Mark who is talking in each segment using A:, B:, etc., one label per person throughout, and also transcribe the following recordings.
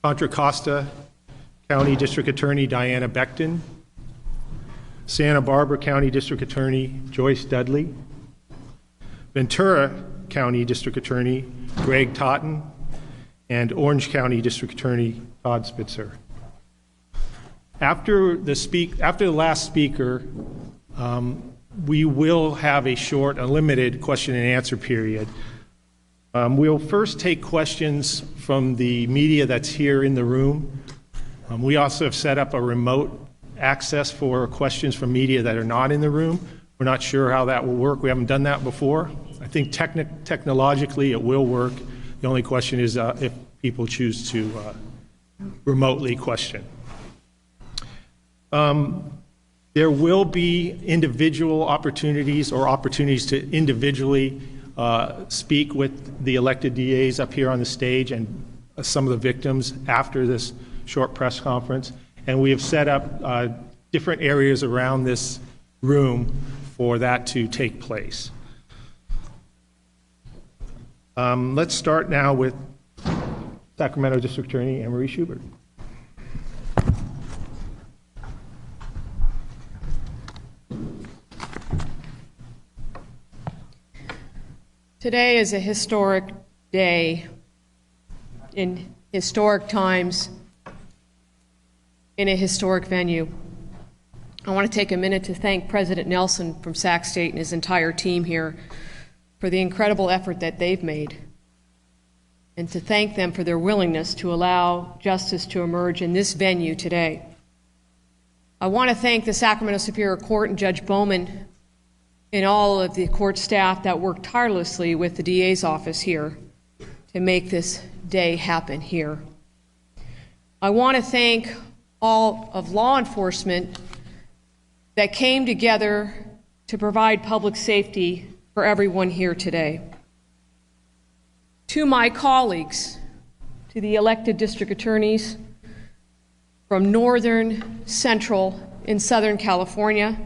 A: Contra Costa County District Attorney Diana Beckton, Santa Barbara County District Attorney Joyce Dudley, Ventura County District Attorney Greg Totten, and Orange County District Attorney Todd Spitzer. After the last speaker, we will have a short, limited question and answer period. We'll first take questions from the media that's here in the room. We also have set up a remote access for questions from media that are not in the room. We're not sure how that will work. We haven't done that before. I think technologically it will work. The only question is if people choose to remotely question. There will be individual opportunities or opportunities to individually speak with the elected DAs up here on the stage and some of the victims after this short press conference. And we have set up different areas around this room for that to take place. Let's start now with Sacramento District Attorney Anne Marie Schubert.
B: Today is a historic day in historic times in a historic venue. I want to take a minute to thank President Nelson from Sac State and his entire team here for the incredible effort that they've made, and to thank them for their willingness to allow justice to emerge in this venue today. I want to thank the Sacramento Superior Court and Judge Bowman and all of the court staff that worked tirelessly with the DA's office here to make this day happen here. I want to thank all of law enforcement that came together to provide public safety for everyone here today. To my colleagues, to the elected district attorneys from Northern, Central, and Southern California,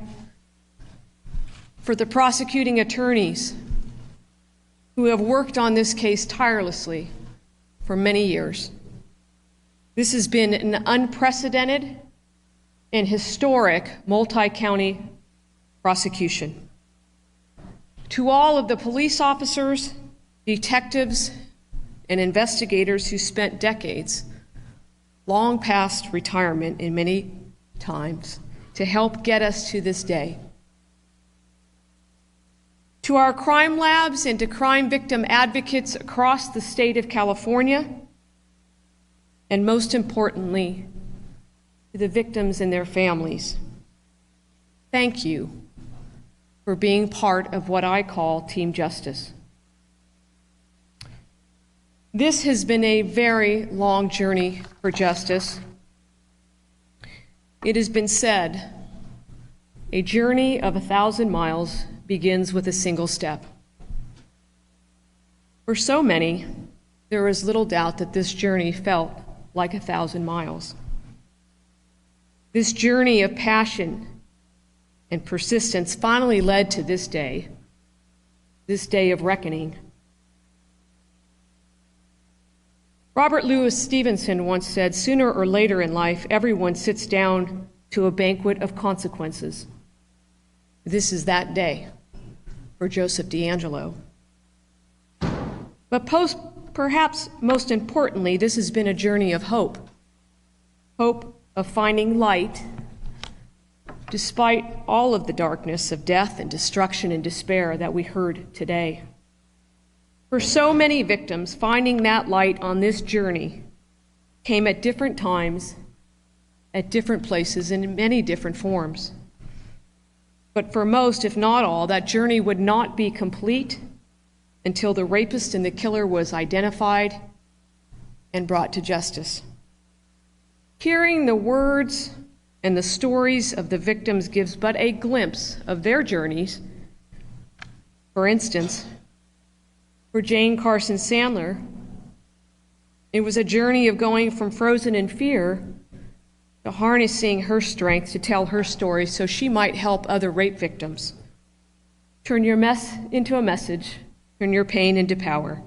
B: for the prosecuting attorneys who have worked on this case tirelessly for many years. This has been an unprecedented and historic multi-county prosecution. To all of the police officers, detectives, and investigators who spent decades, long past retirement in many times, to help get us to this day. To our crime labs and to crime victim advocates across the state of California, and most importantly, to the victims and their families, thank you for being part of what I call Team Justice. This has been a very long journey for justice. It has been said, a journey of 1,000 miles begins with a single step. For so many, there is little doubt that this journey felt like 1,000 miles. This journey of passion and persistence finally led to this day of reckoning. Robert Louis Stevenson once said, "Sooner or later in life, everyone sits down to a banquet of consequences." This is that day for Joseph DeAngelo. But perhaps most importantly, this has been a journey of hope. Hope of finding light despite all of the darkness of death and destruction and despair that we heard today. For so many victims, finding that light on this journey came at different times, at different places, and in many different forms. But for most, if not all, that journey would not be complete until the rapist and the killer was identified and brought to justice. Hearing the words and the stories of the victims gives but a glimpse of their journeys. For instance, for Jane Carson Sandler, it was a journey of going from frozen in fear to harnessing her strength to tell her story so she might help other rape victims. Turn your mess into a message, turn your pain into power.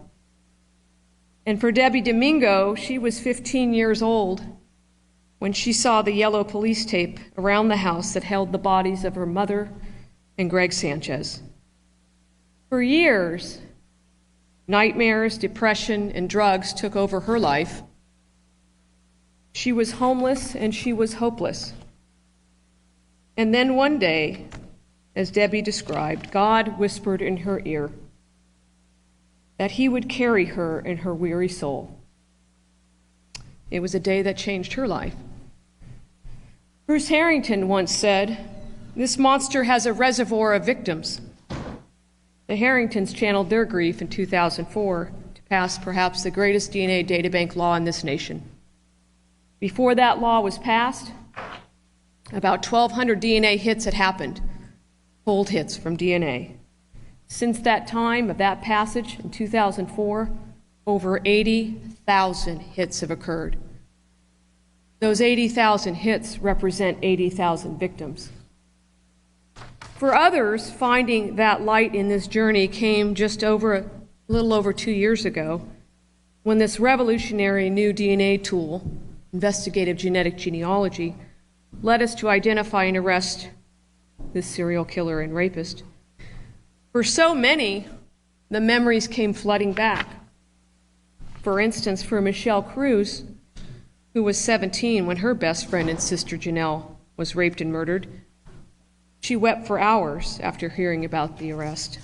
B: And for Debbie Domingo, she was 15 years old when she saw the yellow police tape around the house that held the bodies of her mother and Greg Sanchez. For years, nightmares, depression, and drugs took over her life. She was homeless and she was hopeless. And then one day, as Debbie described, God whispered in her ear that he would carry her in her weary soul. It was a day that changed her life. Bruce Harrington once said, "This monster has a reservoir of victims." The Harringtons channeled their grief in 2004 to pass perhaps the greatest DNA databank law in this nation. Before that law was passed, about 1,200 DNA hits had happened, cold hits from DNA. Since that time of that passage in 2004, over 80,000 hits have occurred. Those 80,000 hits represent 80,000 victims. For others, finding that light in this journey came just a little over 2 years ago, when this revolutionary new DNA tool, investigative genetic genealogy, led us to identify and arrest this serial killer and rapist. For so many, the memories came flooding back. For instance, for Michelle Cruz, who was 17 when her best friend and sister Janelle was raped and murdered, she wept for hours after hearing about the arrest.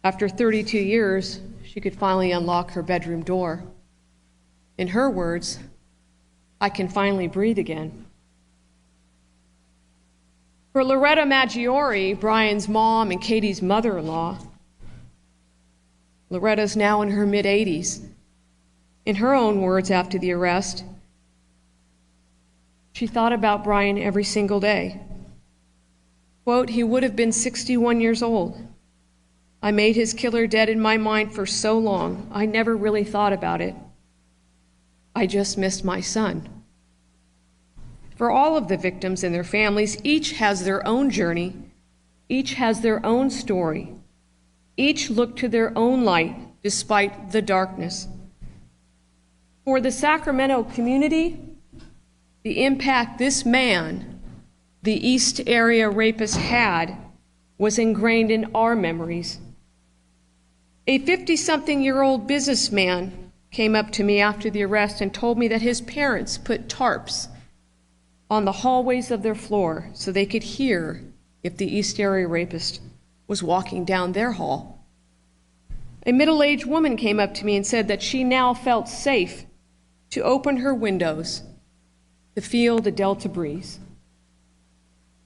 B: After 32 years, she could finally unlock her bedroom door. In her words, "I can finally breathe again." For Loretta Maggiore, Brian's mom and Katie's mother-in-law, Loretta's now in her mid-80s. In her own words after the arrest, she thought about Brian every single day. Quote, "He would have been 61 years old. I made his killer dead in my mind for so long, I never really thought about it. I just missed my son." For all of the victims and their families, each has their own journey, each has their own story, each look to their own light despite the darkness. For the Sacramento community, the impact this man, the East Area rapist, had was ingrained in our memories. A 50-something-year-old businessman came up to me after the arrest and told me that his parents put tarps on the hallways of their floor so they could hear if the East Area rapist was walking down their hall. A middle-aged woman came up to me and said that she now felt safe to open her windows to feel the Delta breeze.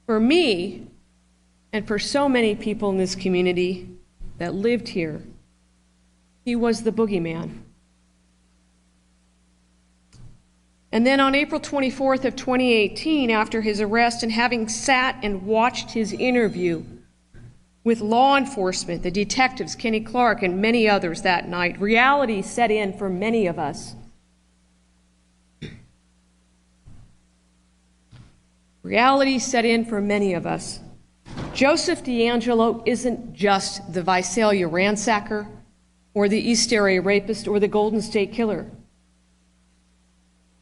B: For me, and for so many people in this community that lived here, he was the boogeyman. And then on April 24th of 2018, after his arrest and having sat and watched his interview with law enforcement, the detectives, Kenny Clark and many others that night, reality set in for many of us. Reality set in for many of us. Joseph DeAngelo isn't just the Visalia ransacker or the East Area rapist or the Golden State Killer.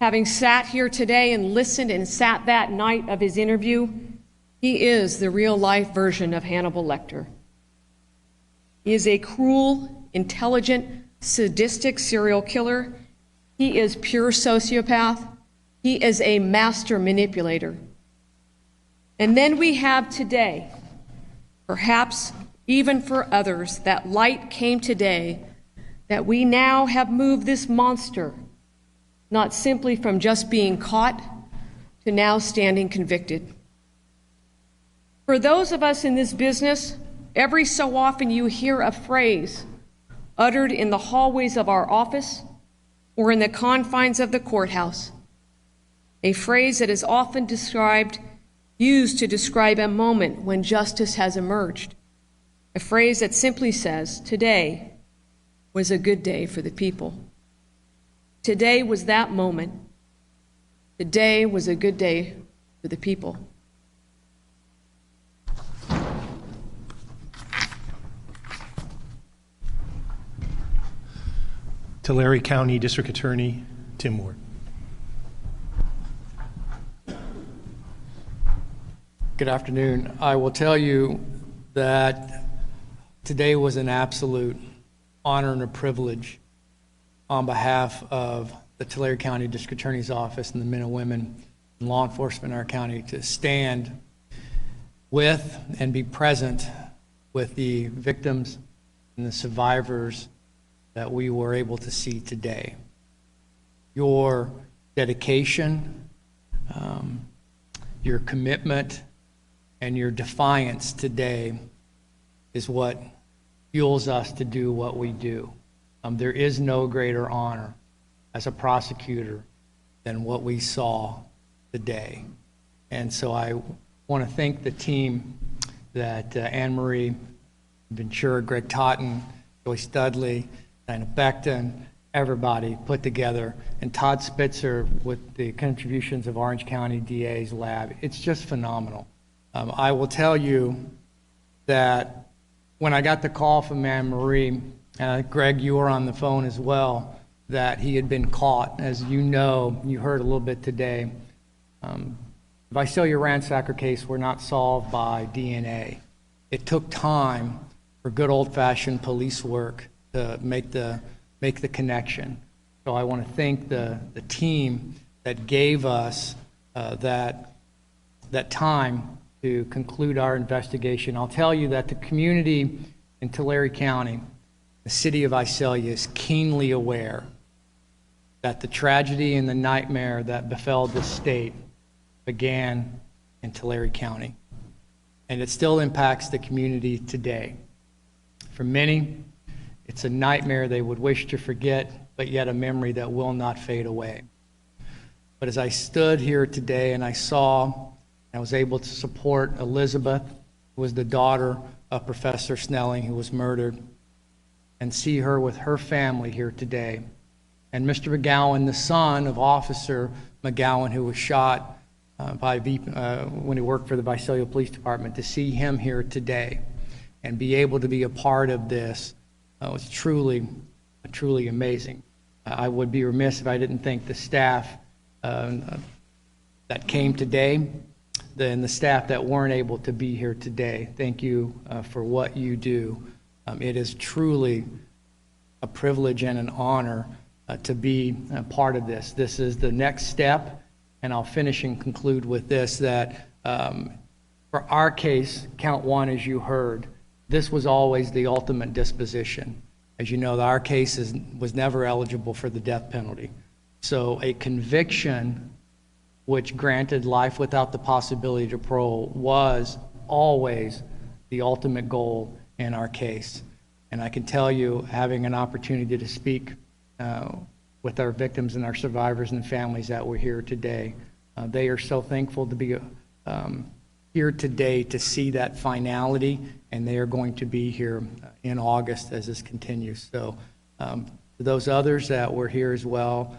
B: Having sat here today and listened and sat that night of his interview, he is the real-life version of Hannibal Lecter. He is a cruel, intelligent, sadistic serial killer. He is pure sociopath. He is a master manipulator. And then we have today, perhaps even for others, that light came today, that we now have moved this monster not simply from just being caught to now standing convicted. For those of us in this business, every so often you hear a phrase uttered in the hallways of our office or in the confines of the courthouse, a phrase that is often used to describe a moment when justice has emerged, a phrase that simply says, "Today was a good day for the people." Today was that moment. Today was a good day for the people.
A: Tulare County District Attorney Tim Ward.
C: Good afternoon. I will tell you that today was an absolute honor and a privilege on behalf of the Tulare County District Attorney's Office and the men and women in law enforcement in our county to stand with and be present with the victims and the survivors that we were able to see today. Your dedication, your commitment, and your defiance today is what fuels us to do what we do. There is no greater honor as a prosecutor than what we saw today. And so I want to thank the team that Anne Marie, Ventura, Greg Totten, Joyce Dudley, Diana Becton, everybody put together, and Todd Spitzer with the contributions of Orange County DA's lab. It's just phenomenal. I will tell you that when I got the call from Anne Marie, Greg, you were on the phone as well, that he had been caught. As you know, you heard a little bit today, the Visalia ransacker case were not solved by DNA. It took time for good old-fashioned police work to make the connection. So I want to thank the team that gave us that time to conclude our investigation. I'll tell you that the community in Tulare County, the city of Visalia, is keenly aware that the tragedy and the nightmare that befell this state began in Tulare County, and it still impacts the community today. For many, it's a nightmare they would wish to forget, but yet a memory that will not fade away. But as I stood here today and I was able to support Elizabeth, who was the daughter of Professor Snelling, who was murdered, and see her with her family here today, and Mr. McGowan, the son of Officer McGowan, who was shot when he worked for the Visalia Police Department, to see him here today and be able to be a part of this was truly amazing. I would be remiss if I didn't thank the staff that came today, and the staff that weren't able to be here today. Thank you for what you do. It is truly a privilege and an honor to be a part of this. This is the next step, and I'll finish and conclude with this, that for our case, count one, as you heard, this was always the ultimate disposition. As you know, our case was never eligible for the death penalty. So a conviction which granted life without the possibility of parole was always the ultimate goal in our case. And I can tell you, having an opportunity to speak with our victims and our survivors and families that were here today, they are so thankful to be here today to see that finality, and they are going to be here in August as this continues. So for those others that were here as well,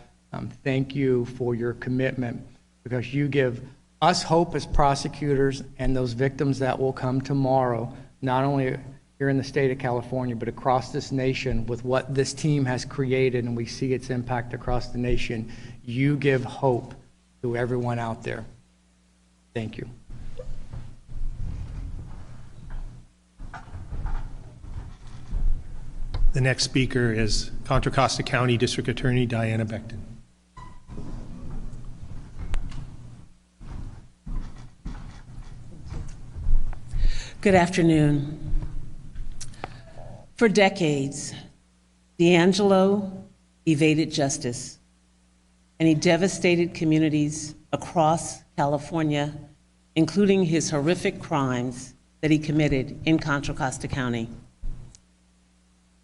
C: thank you for your commitment, because you give us hope as prosecutors and those victims that will come tomorrow, not only here in the state of California, but across this nation with what this team has created, and we see its impact across the nation. You give hope to everyone out there. Thank you.
A: The next speaker is Contra Costa County District Attorney Diana Becton.
D: Good afternoon. For decades, D'Angelo evaded justice, and he devastated communities across California, including his horrific crimes that he committed in Contra Costa County.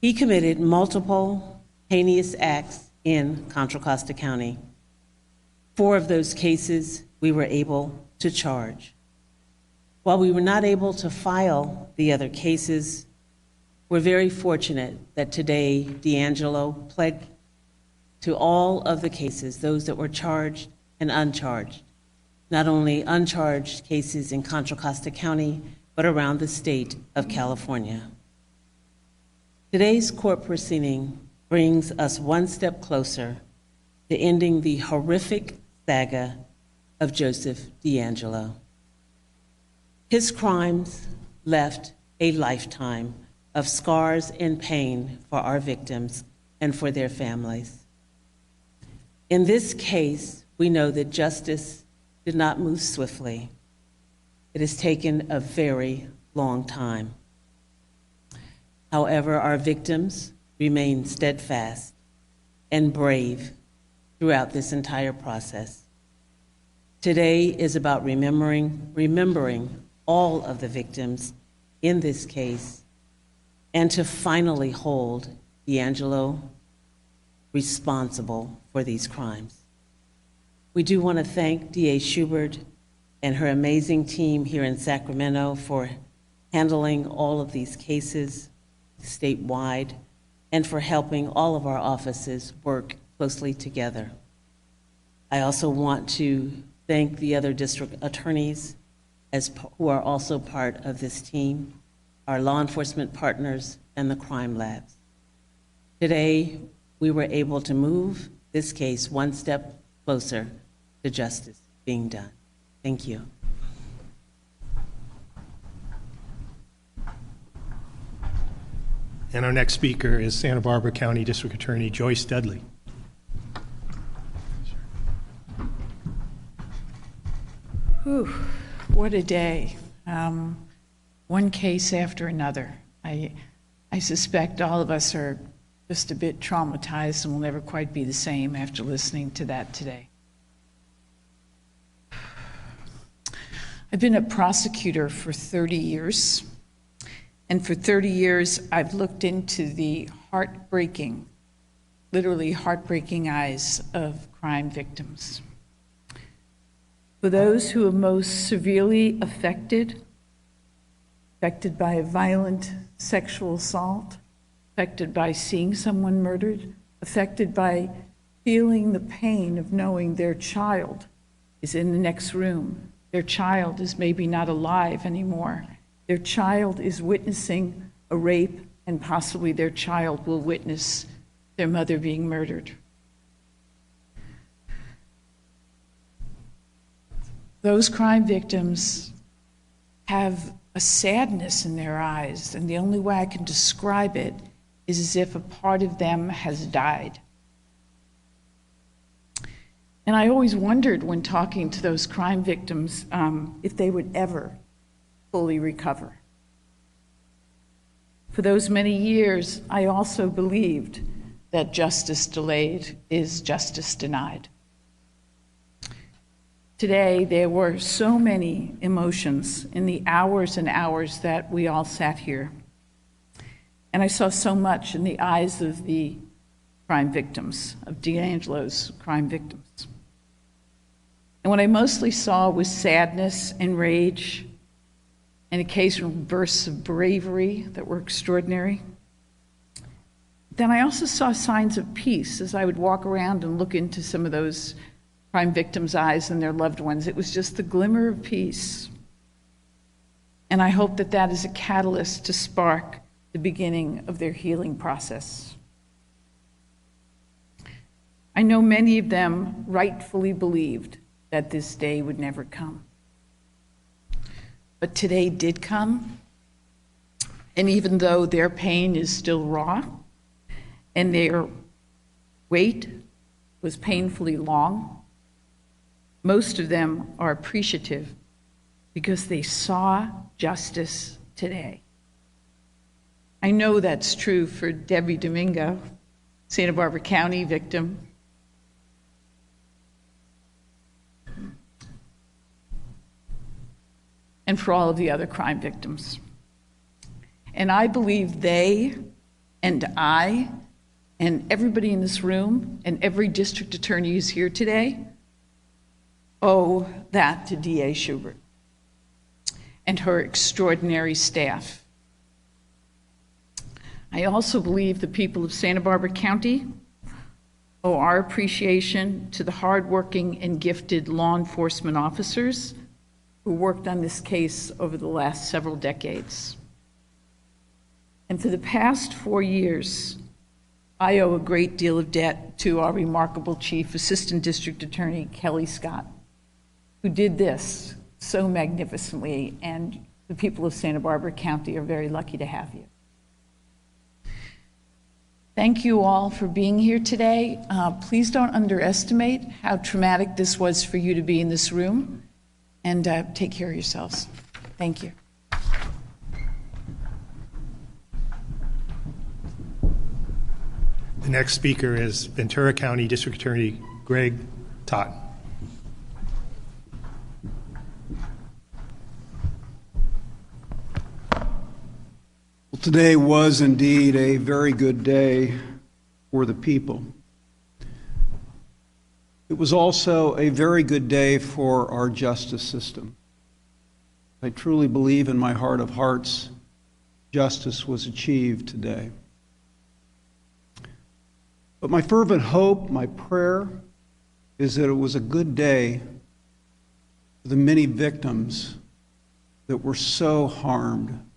D: He committed multiple heinous acts in Contra Costa County. 4 of those cases we were able to charge. While we were not able to file the other cases, we're very fortunate that today D'Angelo pled to all of the cases, those that were charged and uncharged, not only uncharged cases in Contra Costa County, but around the state of California. Today's court proceeding brings us one step closer to ending the horrific saga of Joseph DeAngelo. His crimes left a lifetime of scars and pain for our victims and for their families. In this case, we know that justice did not move swiftly. It has taken a very long time. However, our victims remain steadfast and brave throughout this entire process. Today is about remembering all of the victims in this case, and to finally hold DeAngelo responsible for these crimes. We do want to thank DA Schubert and her amazing team here in Sacramento for handling all of these cases statewide and for helping all of our offices work closely together. I also want to thank the other district attorneys who are also part of this team, our law enforcement partners, and the crime labs. Today, we were able to move this case one step closer to justice being done. Thank you.
A: And our next speaker is Santa Barbara County District Attorney Joyce Dudley.
E: Whew, what a day. One case after another. I suspect all of us are just a bit traumatized and will never quite be the same after listening to that today. I've been a prosecutor for 30 years, and for 30 years I've looked into the heartbreaking, literally heartbreaking eyes of crime victims. For those who are most severely affected by a violent sexual assault, affected by seeing someone murdered, affected by feeling the pain of knowing their child is in the next room, their child is maybe not alive anymore, their child is witnessing a rape, and possibly their child will witness their mother being murdered. Those crime victims have a sadness in their eyes, and the only way I can describe it is as if a part of them has died. And I always wondered when talking to those crime victims if they would ever fully recover. For those many years, I also believed that justice delayed is justice denied. Today, there were so many emotions in the hours and hours that we all sat here. And I saw so much in the eyes of the crime victims, of DeAngelo's crime victims. And what I mostly saw was sadness and rage and occasional bursts of bravery that were extraordinary. Then I also saw signs of peace as I would walk around and look into some of those crime victims' eyes and their loved ones. It was just the glimmer of peace. And I hope that that is a catalyst to spark the beginning of their healing process. I know many of them rightfully believed that this day would never come. But today did come. And even though their pain is still raw and their wait was painfully long, most of them are appreciative because they saw justice today. I know that's true for Debbie Domingo, Santa Barbara County victim. And for all of the other crime victims. And I believe they and I and everybody in this room and every district attorney who's here today owe that to DA Schubert and her extraordinary staff. I also believe the people of Santa Barbara County owe our appreciation to the hardworking and gifted law enforcement officers who worked on this case over the last several decades. And for the past 4 years, I owe a great deal of debt to our remarkable Chief Assistant District Attorney, Kelly Scott, who did this so magnificently, and the people of Santa Barbara County are very lucky to have you. Thank you all for being here today. Please don't underestimate how traumatic this was for you to be in this room, and take care of yourselves. Thank you.
A: The next speaker is Ventura County District Attorney Greg Totten.
F: Well, today was indeed a very good day for the people. It was also a very good day for our justice system. I truly believe in my heart of hearts, justice was achieved today. But my fervent hope, my prayer, is that it was a good day for the many victims that were so harmed,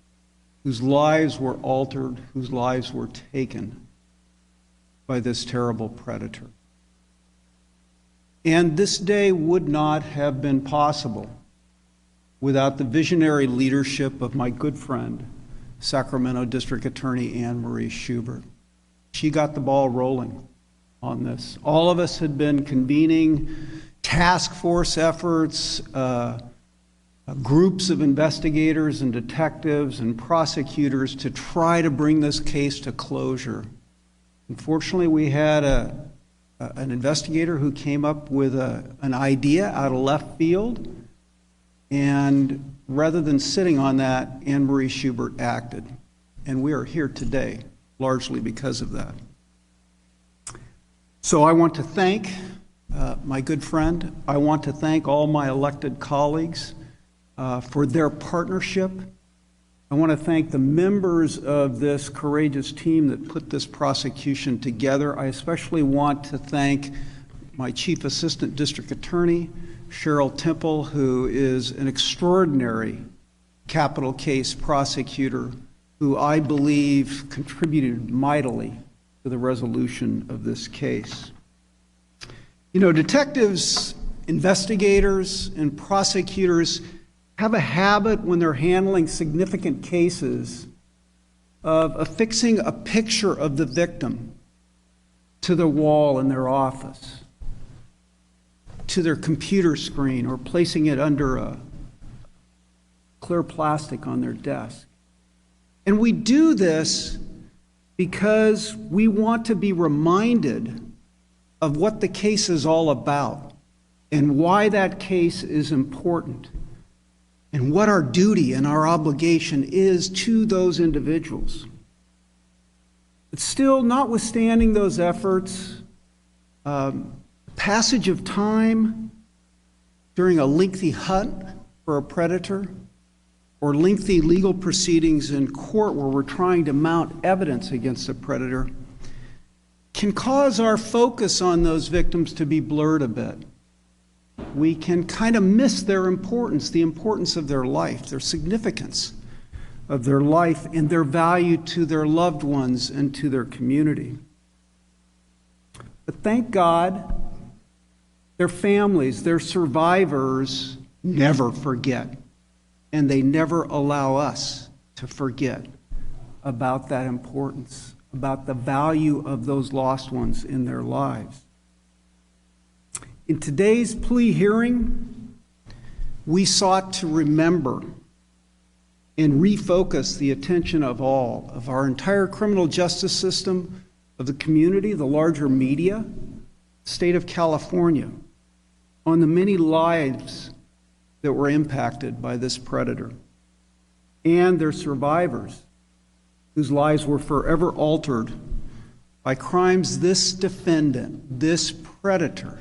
F: whose lives were altered, whose lives were taken by this terrible predator. And this day would not have been possible without the visionary leadership of my good friend, Sacramento District Attorney Anne Marie Schubert. She got the ball rolling on this. All of us had been convening task force efforts, groups of investigators and detectives and prosecutors to try to bring this case to closure. Unfortunately, we had an investigator who came up with an idea out of left field, and rather than sitting on that, Anne Marie Schubert acted. And we are here today largely because of that. So I want to thank my good friend. I want to thank all my elected colleagues for their partnership. I want to thank the members of this courageous team that put this prosecution together. I especially want to thank my Chief Assistant District Attorney, Cheryl Temple, who is an extraordinary capital case prosecutor who I believe contributed mightily to the resolution of this case. You know, detectives, investigators, and prosecutors have a habit when they're handling significant cases of affixing a picture of the victim to the wall in their office, to their computer screen, or placing it under a clear plastic on their desk. And we do this because we want to be reminded of what the case is all about and why that case is important and what our duty and our obligation is to those individuals. But still, notwithstanding those efforts, passage of time during a lengthy hunt for a predator, or lengthy legal proceedings in court where we're trying to mount evidence against a predator, can cause our focus on those victims to be blurred a bit. We can kind of miss their importance, the importance of their life, their significance of their life, and their value to their loved ones and to their community. But thank God, their families, their survivors never forget. And they never allow us to forget about that importance, about the value of those lost ones in their lives. In today's plea hearing, we sought to remember and refocus the attention of all, of our entire criminal justice system, of the community, the larger media, the state of California, on the many lives that were impacted by this predator, and their survivors whose lives were forever altered by crimes this defendant, this predator,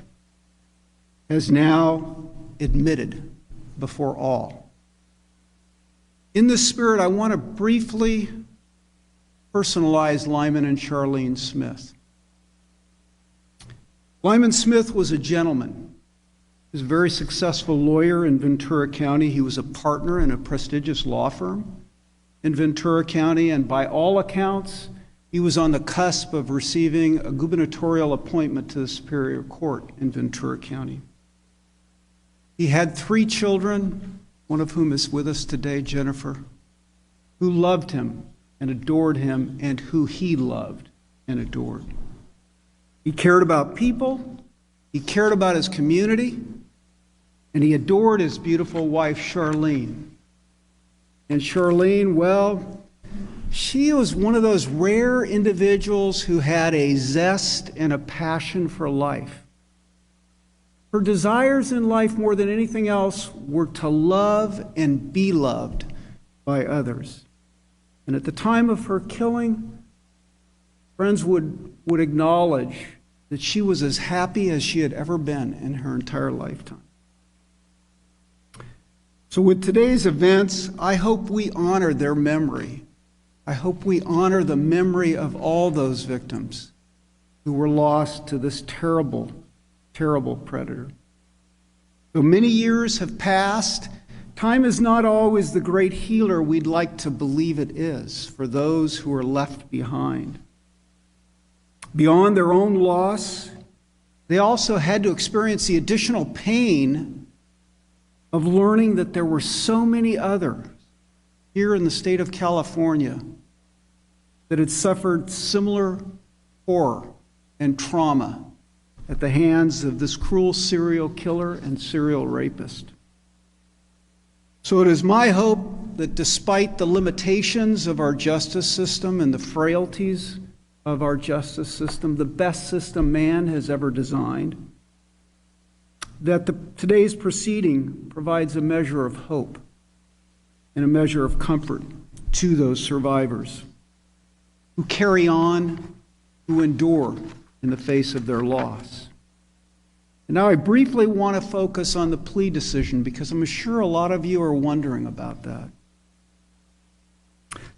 F: has now admitted before all. In this spirit, I want to briefly personalize Lyman and Charlene Smith. Lyman Smith was a gentleman. He was a very successful lawyer in Ventura County. He was a partner in a prestigious law firm in Ventura County, and by all accounts, he was on the cusp of receiving a gubernatorial appointment to the Superior Court in Ventura County. He had 3 children, one of whom is with us today, Jennifer, who loved him and adored him, and who he loved and adored. He cared about people, he cared about his community, and he adored his beautiful wife, Charlene. And Charlene, well, she was one of those rare individuals who had a zest and a passion for life. Her desires in life, more than anything else, were to love and be loved by others. And at the time of her killing, friends would acknowledge that she was as happy as she had ever been in her entire lifetime. So with today's events, I hope we honor their memory. I hope we honor the memory of all those victims who were lost to this terrible, terrible predator. Though many years have passed, time is not always the great healer we'd like to believe it is for those who are left behind. Beyond their own loss, they also had to experience the additional pain of learning that there were so many others here in the state of California that had suffered similar horror and trauma at the hands of this cruel serial killer and serial rapist. So it is my hope that despite the limitations of our justice system and the frailties of our justice system, the best system man has ever designed, that today's proceeding provides a measure of hope and a measure of comfort to those survivors who carry on, who endure in the face of their loss. And now I briefly want to focus on the plea decision because I'm sure a lot of you are wondering about that.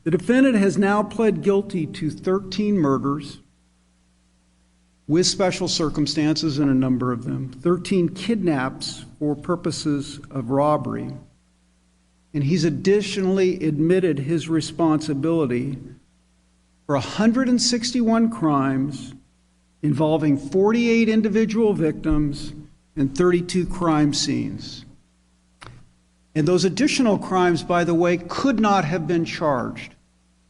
F: The defendant has now pled guilty to 13 murders with special circumstances in a number of them, 13 kidnaps for purposes of robbery, and he's additionally admitted his responsibility for 161 crimes involving 48 individual victims and 32 crime scenes. And those additional crimes, by the way, could not have been charged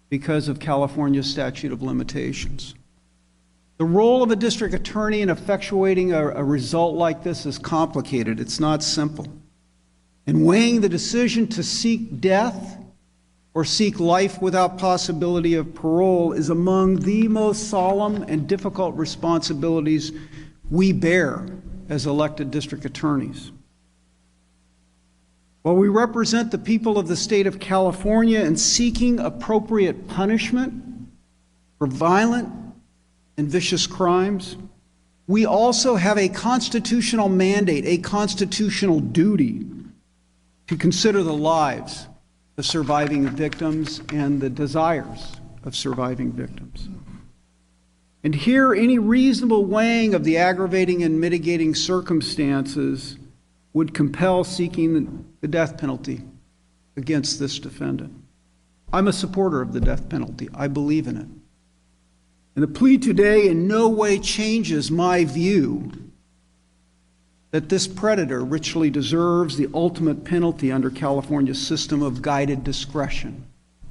F: because of California's statute of limitations. The role of a district attorney in effectuating a result like this is complicated. It's not simple. And weighing the decision to seek death or seek life without possibility of parole is among the most solemn and difficult responsibilities we bear as elected district attorneys. While we represent the people of the state of California in seeking appropriate punishment for violent and vicious crimes, we also have a constitutional mandate, a constitutional duty to consider the lives of surviving victims and the desires of surviving victims. And here, any reasonable weighing of the aggravating and mitigating circumstances would compel seeking the death penalty against this defendant. I'm a supporter of the death penalty. I believe in it. And the plea today in no way changes my view that this predator richly deserves the ultimate penalty under California's system of guided discretion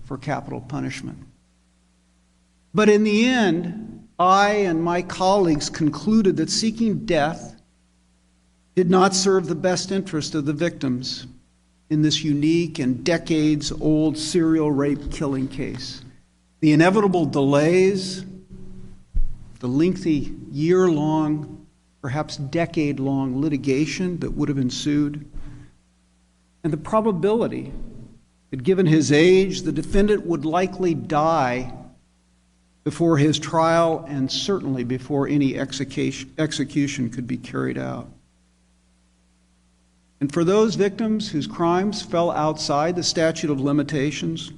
F: for capital punishment. But in the end, I and my colleagues concluded that seeking death did not serve the best interest of the victims in this unique and decades-old serial rape killing case. The inevitable delays, the lengthy year-long, perhaps decade-long litigation that would have ensued, and the probability that given his age, the defendant would likely die before his trial and certainly before any execution could be carried out. And for those victims whose crimes fell outside the statute of limitations,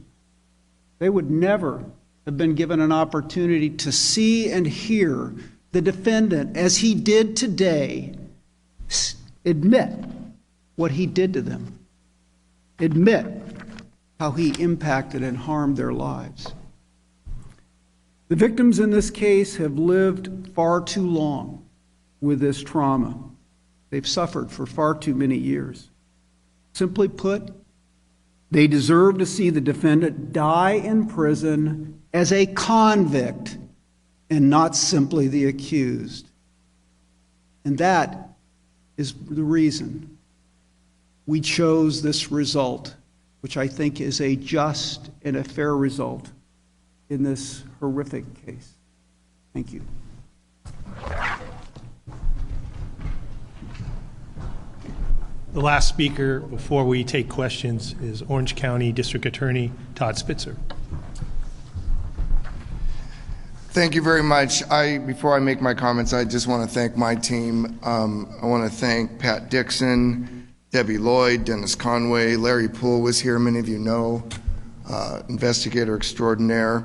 F: they would never have been given an opportunity to see and hear the defendant, as he did today, admit what he did to them, admit how he impacted and harmed their lives. The victims in this case have lived far too long with this trauma. They've suffered for far too many years. Simply put, they deserve to see the defendant die in prison as a convict and not simply the accused. And that is the reason we chose this result, which I think is a just and a fair result in this horrific case. Thank you.
A: The last speaker before we take questions is Orange County District Attorney Todd Spitzer.
G: Thank you very much. Before I make my comments, I just want to thank my team. I want to thank Pat Dixon, Debbie Lloyd, Dennis Conway, Larry Poole was here, many of you know, investigator extraordinaire.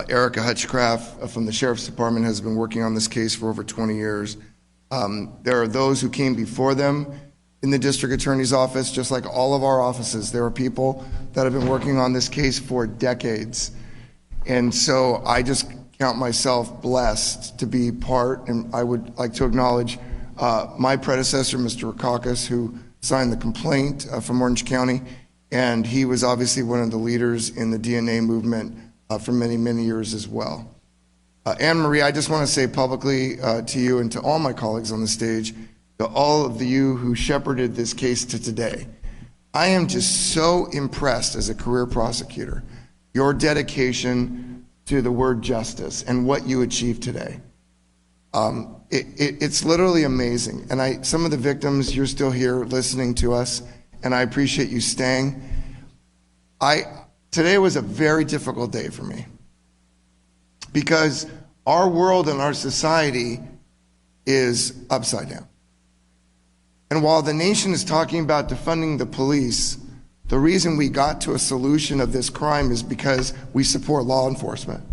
G: Erica Hutchcraft from the Sheriff's Department has been working on this case for over 20 years. There are those who came before them in the District Attorney's office, just like all of our offices. There are people that have been working on this case for decades. And so I just count myself blessed to be part, and I would like to acknowledge my predecessor, Mr. Rakakis, who signed the complaint from Orange County, and he was obviously one of the leaders in the DNA movement for many, many years as well. Anne Marie, I just want to say publicly to you and to all my colleagues on the stage, to all of you who shepherded this case to today, I am just so impressed as a career prosecutor, your dedication to the word justice and what you achieved today. It's literally amazing. And some of the victims, you're still here listening to us, and I appreciate you staying. Today was a very difficult day for me because our world and our society is upside down. And while the nation is talking about defunding the police, the reason we got to a solution of this crime is because we support law enforcement.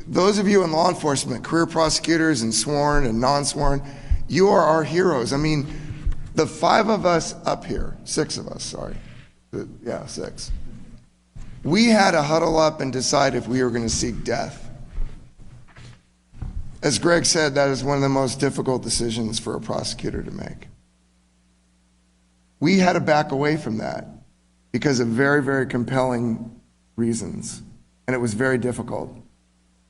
G: Those of you in law enforcement, career prosecutors and sworn and non-sworn, you are our heroes. I mean, the 5 of us up here, 6 of us, sorry. Yeah, 6. We had to huddle up and decide if we were going to seek death. As Greg said, that is one of the most difficult decisions for a prosecutor to make. We had to back away from that because of very, very compelling reasons, and it was very difficult.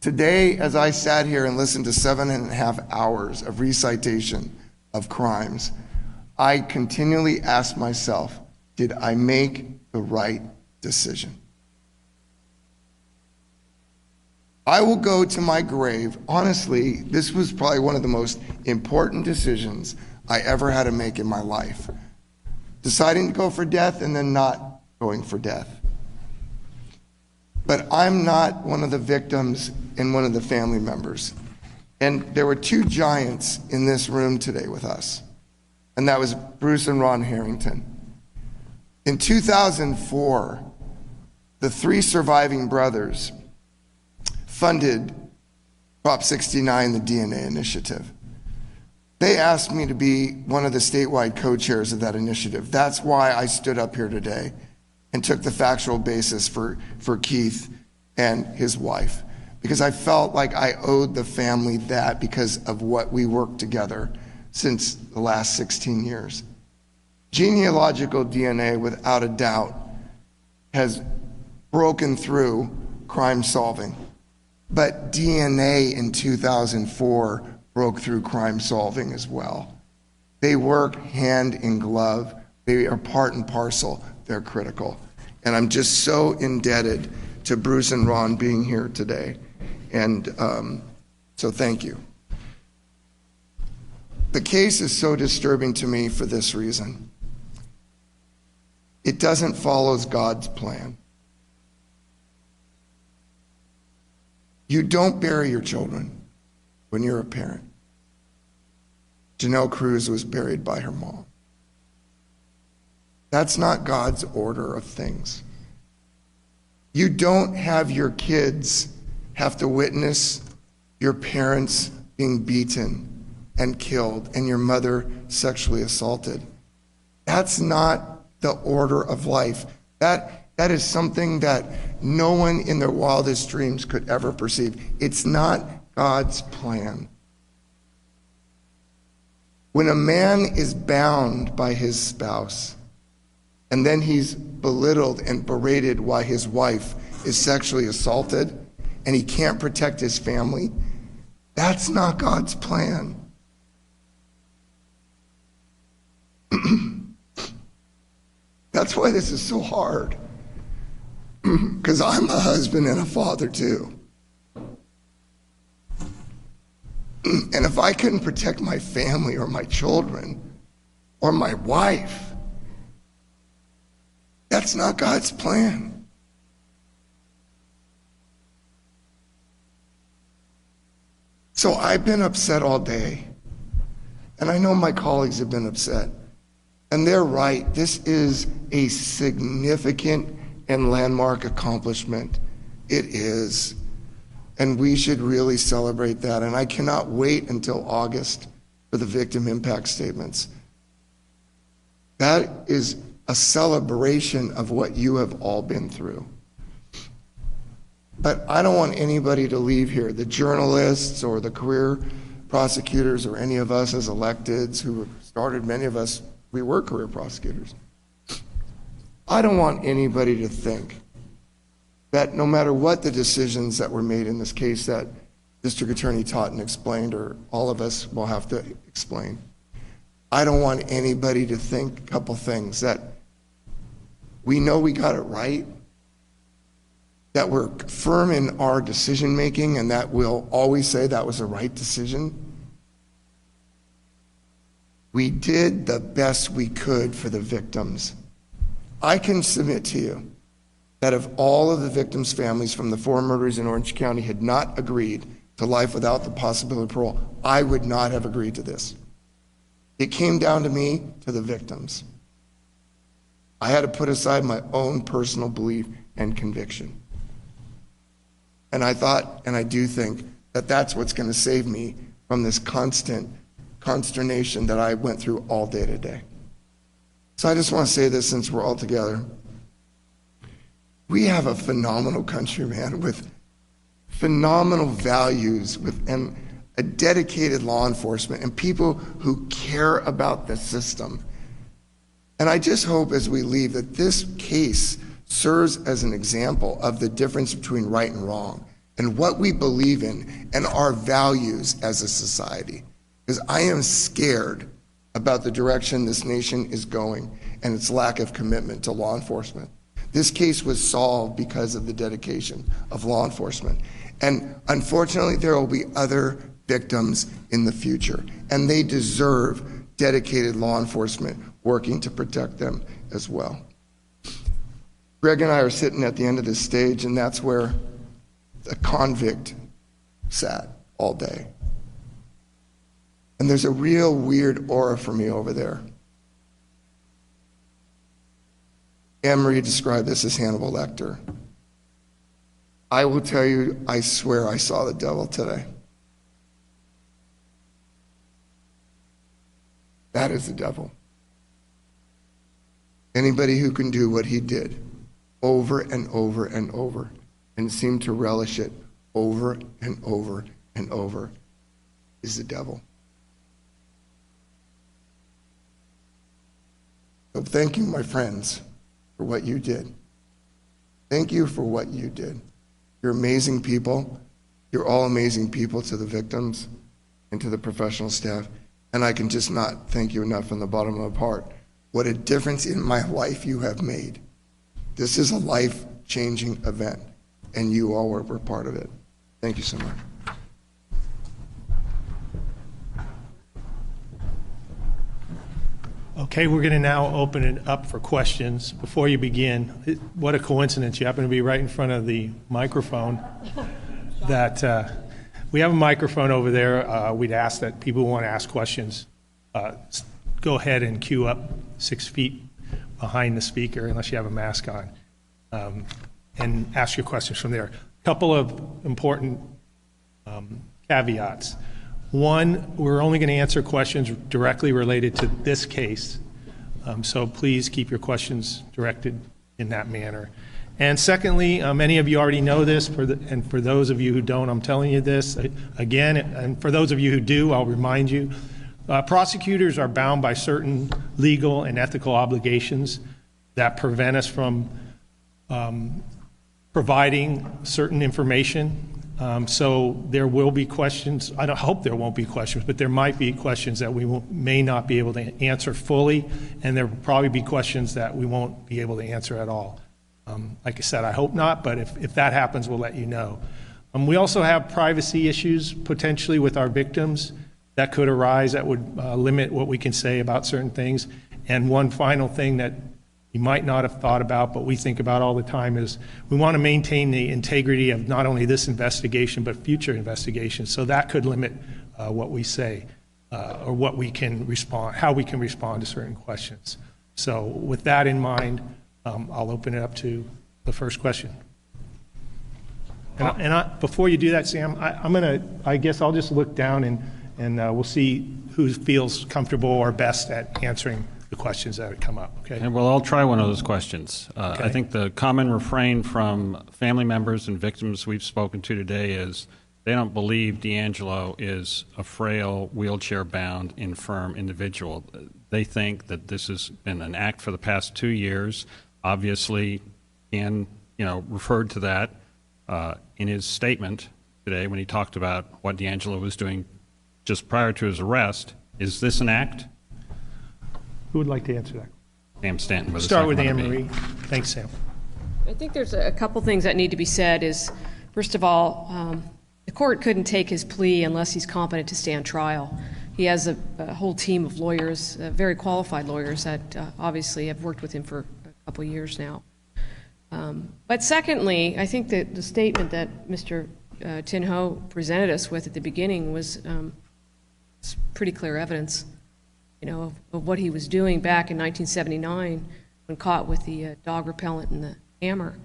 G: Today, as I sat here and listened to 7.5 hours of recitation of crimes, I continually asked myself, did I make the right decision? I will go to my grave. Honestly, this was probably one of the most important decisions I ever had to make in my life. Deciding to go for death and then not going for death. But I'm not one of the victims and one of the family members. And there were 2 giants in this room today with us. And that was Bruce and Ron Harrington. In 2004, the 3 surviving brothers funded Prop 69, the DNA initiative. They asked me to be one of the statewide co-chairs of that initiative. That's why I stood up here today and took the factual basis for Keith and his wife, because I felt like I owed the family that because of what we worked together since the last 16 years. Genealogical DNA, without a doubt, has broken through crime solving. But DNA in 2004 broke through crime solving as well. They work hand in glove. They are part and parcel. They're critical. And I'm just so indebted to Bruce and Ron being here today. And so thank you. The case is so disturbing to me for this reason. It doesn't follow God's plan. You don't bury your children when you're a parent. Janelle Cruz was buried by her mom. That's not God's order of things. You don't have your kids have to witness your parents being beaten and killed and your mother sexually assaulted. That's not the order of life. That That is something that no one in their wildest dreams could ever perceive. It's not God's plan. When a man is bound by his spouse, and then he's belittled and berated while his wife is sexually assaulted, and he can't protect his family, that's not God's plan. That's why this is so hard. Because I'm a husband and a father too. And if I couldn't protect my family or my children or my wife, that's not God's plan. So I've been upset all day. And I know my colleagues have been upset. And they're right. This is a significant and landmark accomplishment. It is. And we should really celebrate that. And I cannot wait until August for the victim impact statements. That is a celebration of what you have all been through. But I don't want anybody to leave here, the journalists or the career prosecutors or any of us as electeds who started, many of us, we were career prosecutors. I don't want anybody to think that no matter what the decisions that were made in this case that District Attorney Totten explained, or all of us will have to explain, I don't want anybody to think a couple things, that we know we got it right, that we're firm in our decision making, and that we'll always say that was the right decision. We did the best we could for the victims. I can submit to you that if all of the victims' families from the 4 murders in Orange County had not agreed to life without the possibility of parole, I would not have agreed to this. It came down to me, to the victims. I had to put aside my own personal belief and conviction. And I thought, and I do think, that that's what's going to save me from this constant consternation that I went through all day today. So I just want to say this since we're all together. We have a phenomenal country, man, with phenomenal values, and a dedicated law enforcement and people who care about the system. And I just hope as we leave that this case serves as an example of the difference between right and wrong and what we believe in and our values as a society. Because I am scared about the direction this nation is going and its lack of commitment to law enforcement. This case was solved because of the dedication of law enforcement. And unfortunately, there will be other victims in the future, and they deserve dedicated law enforcement working to protect them as well. Greg and I are sitting at the end of this stage, and that's where the convict sat all day. And there's a real weird aura for me over there. Anne-Marie described this as Hannibal Lecter. I will tell you, I swear I saw the devil today. That is the devil. Anybody who can do what he did over and over and over and seem to relish it over and over and over is the devil. So thank you, my friends, for what you did. Thank you for what you did. You're amazing people. You're all amazing people, to the victims and to the professional staff. And I can just not thank you enough from the bottom of my heart. What a difference in my life you have made. This is a life-changing event, and you all were part of it. Thank you so much.
A: Okay, we're going to now open it up for questions. Before you begin, what a coincidence. You happen to be right in front of the microphone. We have a microphone over there. We'd ask that people who want to ask questions go ahead and queue up 6 feet behind the speaker, unless you have a mask on, and ask your questions from there. A couple of important caveats. One, we're only going to answer questions directly related to this case, so please keep your questions directed in that manner. And secondly, many of you already know this, and for those of you who don't, I'm telling you this again, and for those of you who do, I'll remind you. Prosecutors are bound by certain legal and ethical obligations that prevent us from providing certain information. So there will be questions. I don't hope there won't be questions, but there might be questions that we may not be able to answer fully, and there will probably be questions that we won't be able to answer at all. Like I said, I hope not, but if that happens, we'll let you know. We also have privacy issues potentially with our victims that could arise that would limit what we can say about certain things. And one final thing that you might not have thought about, but we think about all the time, is we want to maintain the integrity of not only this investigation, but future investigations. So that could limit what we say or what we can respond, how we can respond to certain questions. So with that in mind, I'll open it up to the first question. Before you do that, Sam, I guess I'll just look down and we'll see who feels comfortable or best at answering the questions that would come up, okay?
H: And well, I'll try one of those questions.
A: Okay.
H: I think the common refrain from family members and victims we've spoken to today is they don't believe D'Angelo is a frail, wheelchair-bound, infirm individual. They think that this has been an act for the past 2 years. Obviously, Dan, referred to that in his statement today when he talked about what D'Angelo was doing just prior to his arrest. Is this an act?
A: Who would like to answer that?
H: Sam Stanton with the
A: Start with
H: Sacramento
A: Anne
H: Bee.
A: Marie. Thanks, Sam.
B: I think there's a couple things that need to be said is, first of all, the court couldn't take his plea unless he's competent to stand trial. He has a whole team of lawyers, very qualified lawyers that obviously have worked with him for a couple of years now. But secondly, I think that the statement that Mr. Tinho presented us with at the beginning was pretty clear evidence, of what he was doing back in 1979 when caught with the dog repellent and the hammer,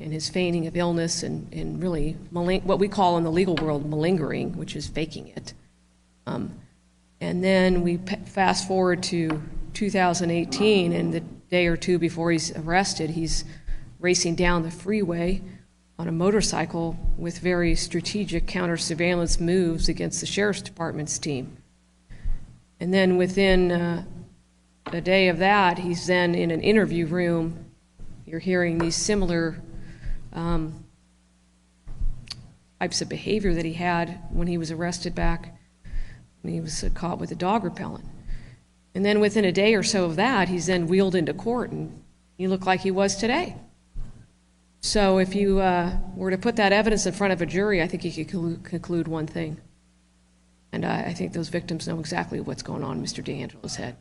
B: and his feigning of illness and really what we call in the legal world malingering, which is faking it. And then we fast forward to 2018, and the day or two before he's arrested, he's racing down the freeway on a motorcycle with very strategic counter-surveillance moves against the Sheriff's Department's team. And then within a day of that, he's then in an interview room. You're hearing these similar types of behavior that he had when he was arrested back when he was caught with a dog repellent. And then within a day or so of that, he's then wheeled into court, and he looked like he was today. So if you were to put that evidence in front of a jury, I think you could conclude one thing. And I think those victims know exactly what's going on in Mr. D'Angelo's head.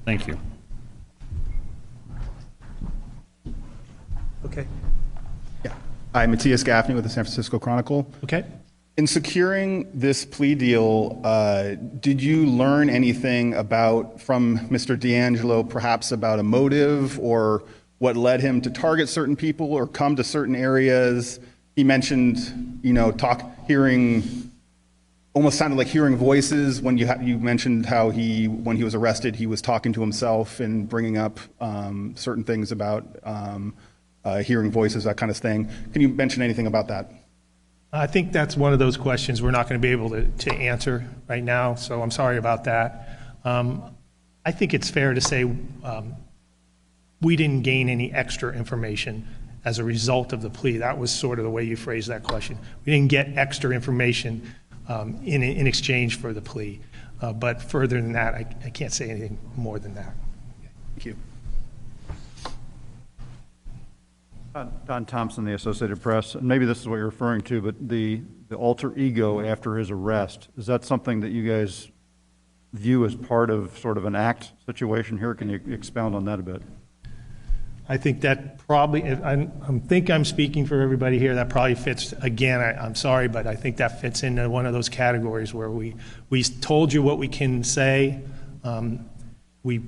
H: Thank you.
A: Okay.
I: Yeah. I'm Matthias Gaffney with the San Francisco Chronicle.
A: Okay.
I: In securing this plea deal, did you learn anything from Mr. D'Angelo, perhaps about a motive or what led him to target certain people or come to certain areas? He mentioned, almost sounded like hearing voices when you mentioned how when he was arrested, he was talking to himself and bringing up certain things about hearing voices, that kind of thing. Can you mention anything about that?
A: I think that's one of those questions we're not going to be able to answer right now, so I'm sorry about that. I think it's fair to say we didn't gain any extra information as a result of the plea. That was sort of the way you phrased that question. We didn't get extra information in exchange for the plea. But further than that, I can't say anything more than that.
I: Thank you.
J: Don Thompson, the Associated Press. And maybe this is what you're referring to, but the alter ego after his arrest, is that something that you guys view as part of sort of an act situation here? Can you expound on that a bit?
A: I think that probably, I think I'm speaking for everybody here, that probably fits, again, I'm sorry, but I think that fits into one of those categories where we told you what we can say. We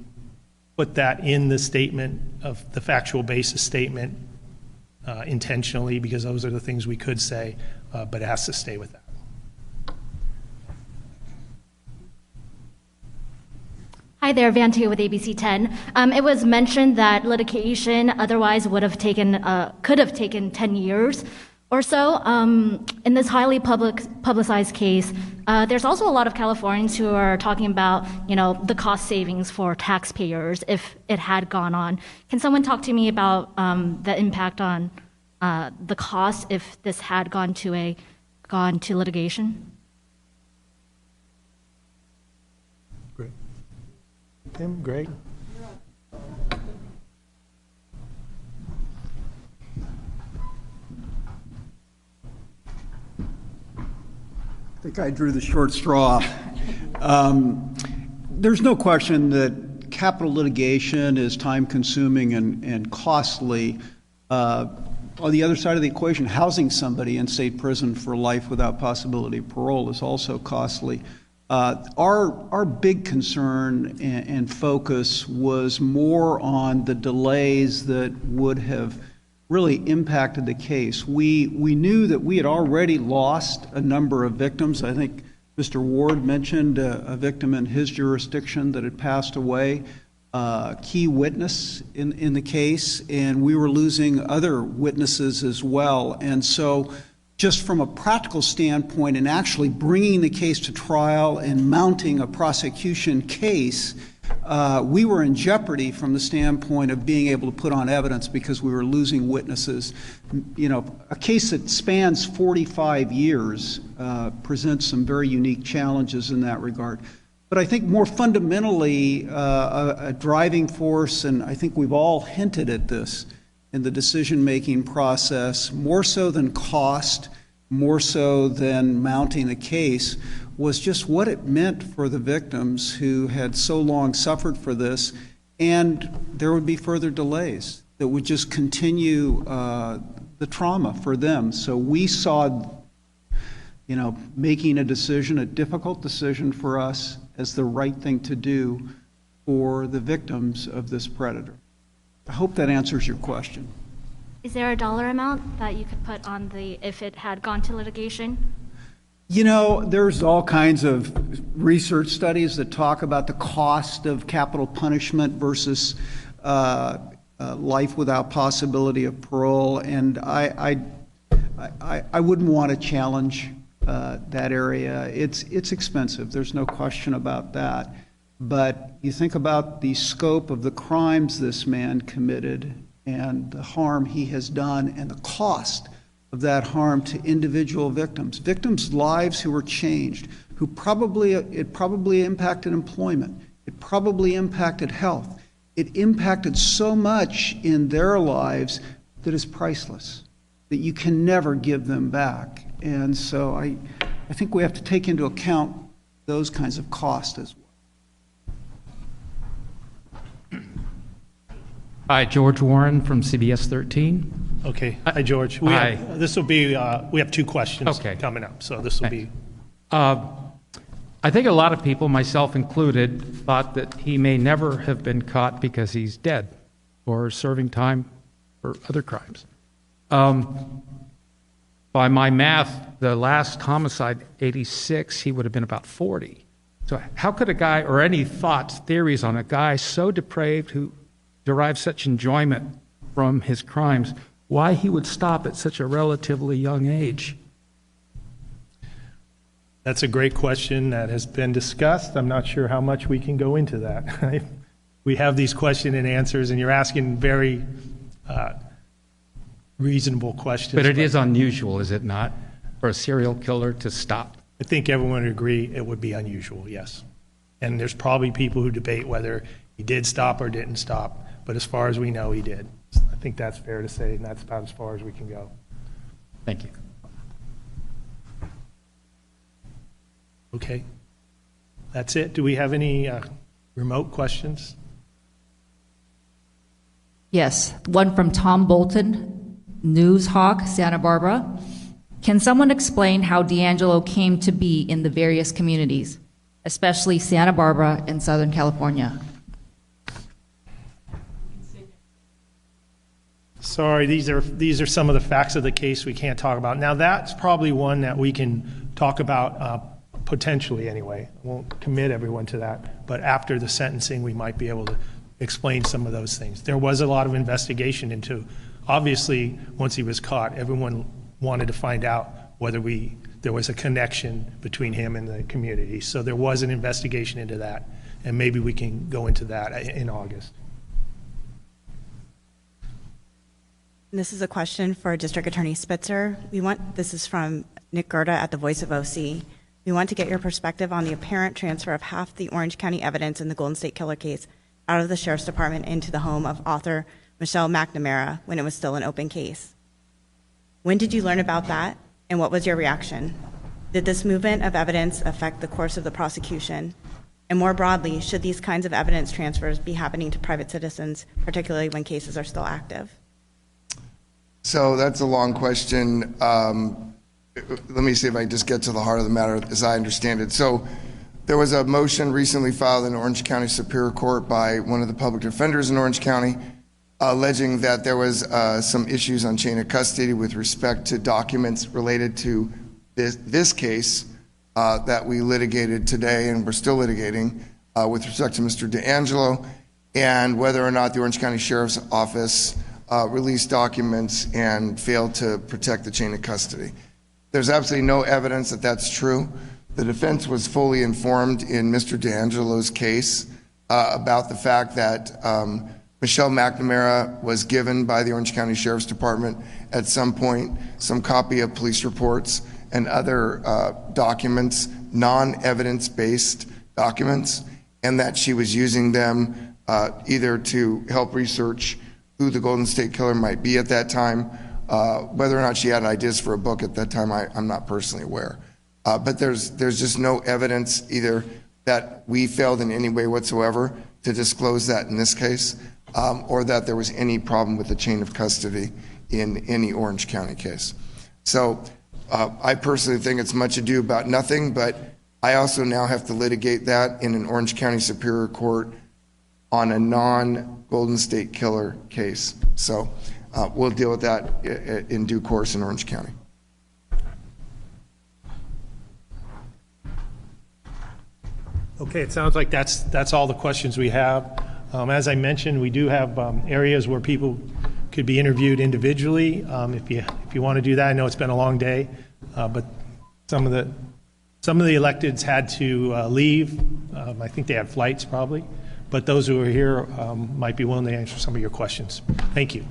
A: put that in the statement of the factual basis statement intentionally because those are the things we could say, but it has to stay with that.
K: Hi Hi there, Vantia with ABC 10. It was mentioned that litigation otherwise would have taken, could have taken 10 years or so. In this highly publicized case, there's also a lot of Californians who are talking about, the cost savings for taxpayers if it had gone on. Can someone talk to me about the impact on the cost if this had gone to litigation?
A: Great. Tim, Greg?
F: I think I drew the short straw. There's no question that capital litigation is time-consuming and costly. On the other side of the equation, housing somebody in state prison for life without possibility of parole is also costly. Our big concern and focus was more on the delays that would have really impacted the case. We knew that we had already lost a number of victims. I think Mr. Ward mentioned a victim in his jurisdiction that had passed away, key witness in the case, and we were losing other witnesses as well. And so just from a practical standpoint and actually bringing the case to trial and mounting a prosecution case, we were in jeopardy from the standpoint of being able to put on evidence because we were losing witnesses. A case that spans 45 years presents some very unique challenges in that regard. But I think more fundamentally, a driving force, and I think we've all hinted at this in the decision-making process, more so than cost, more so than mounting a case, was just what it meant for the victims who had so long suffered for this, and there would be further delays that would just continue the trauma for them. So we saw, making a decision, a difficult decision for us, as the right thing to do for the victims of this predator. I hope that answers your question.
K: Is there a dollar amount that you could put on if it had gone to litigation?
F: There's all kinds of research studies that talk about the cost of capital punishment versus life without possibility of parole, and I wouldn't want to challenge that area. It's expensive. There's no question about that. But you think about the scope of the crimes this man committed and the harm he has done and the cost of that harm to individual victims' lives who were changed, it probably impacted employment, it probably impacted health, it impacted so much in their lives that is priceless, that you can never give them back. And so I think we have to take into account those kinds of costs as well.
L: Hi, George Warren from CBS 13.
A: Okay. Hi, George.
L: Hi.
A: We have two questions coming up, so this will be.
L: I think a lot of people, myself included, thought that he may never have been caught because he's dead or serving time for other crimes. By my math, the last homicide, 86, he would have been about 40. So how could a guy, or any thoughts, theories on a guy so depraved who derives such enjoyment from his crimes, why he would stop at such a relatively young age?
A: That's a great question that has been discussed. I'm not sure how much we can go into that. We have these question and answers, and you're asking very reasonable questions.
L: But it is unusual, is it not, for a serial killer to stop?
A: I think everyone would agree it would be unusual, yes. And there's probably people who debate whether he did stop or didn't stop, but as far as we know, he did. I think that's fair to say, and that's about as far as we can go.
L: Thank you.
A: Okay. That's it. Do we have any remote questions?
M: Yes, one from Tom Bolton, News Hawk, Santa Barbara. Can someone explain how D'Angelo came to be in the various communities, especially Santa Barbara and Southern California?
A: Sorry, these are some of the facts of the case we can't talk about. Now, that's probably one that we can talk about potentially anyway. I won't commit everyone to that, but after the sentencing, we might be able to explain some of those things. There was a lot of investigation into, obviously, once he was caught, everyone wanted to find out whether there was a connection between him and the community. So there was an investigation into that, and maybe we can go into that in August.
N: This is a question for District Attorney Spitzer. This is from Nick Gerda at the Voice of OC. We want to get your perspective on the apparent transfer of half the Orange County evidence in the Golden State Killer case out of the Sheriff's Department into the home of author Michelle McNamara when it was still an open case. When did you learn about that, and what was your reaction? Did this movement of evidence affect the course of the prosecution? And more broadly, should these kinds of evidence transfers be happening to private citizens, particularly when cases are still active?
G: So that's a long question. Let me see if I can just get to the heart of the matter as I understand it. So there was a motion recently filed in Orange County Superior Court by one of the public defenders in Orange County alleging that there was some issues on chain of custody with respect to documents related to this case that we litigated today and we're still litigating with respect to Mr. DeAngelo, and whether or not the Orange County Sheriff's Office released documents and failed to protect the chain of custody. There's absolutely no evidence that that's true. The defense was fully informed in Mr. DeAngelo's case about the fact that Michelle McNamara was given by the Orange County Sheriff's Department at some point some copy of police reports and other documents, non-evidence-based documents, and that she was using them either to help research who the Golden State Killer might be at that time. Whether or not she had ideas for a book at that time, I'm not personally aware. But there's just no evidence either that we failed in any way whatsoever to disclose that in this case, or that there was any problem with the chain of custody in any Orange County case. So I personally think it's much ado about nothing, but I also now have to litigate that in an Orange County Superior Court on a non-Golden State Killer case. So we'll deal with that in due course in Orange County.
A: Okay, it sounds like that's all the questions we have. As I mentioned, we do have areas where people could be interviewed individually. If you want to do that, I know it's been a long day, but some of the electeds had to leave. I think they had flights probably, but those who are here might be willing to answer some of your questions. Thank you.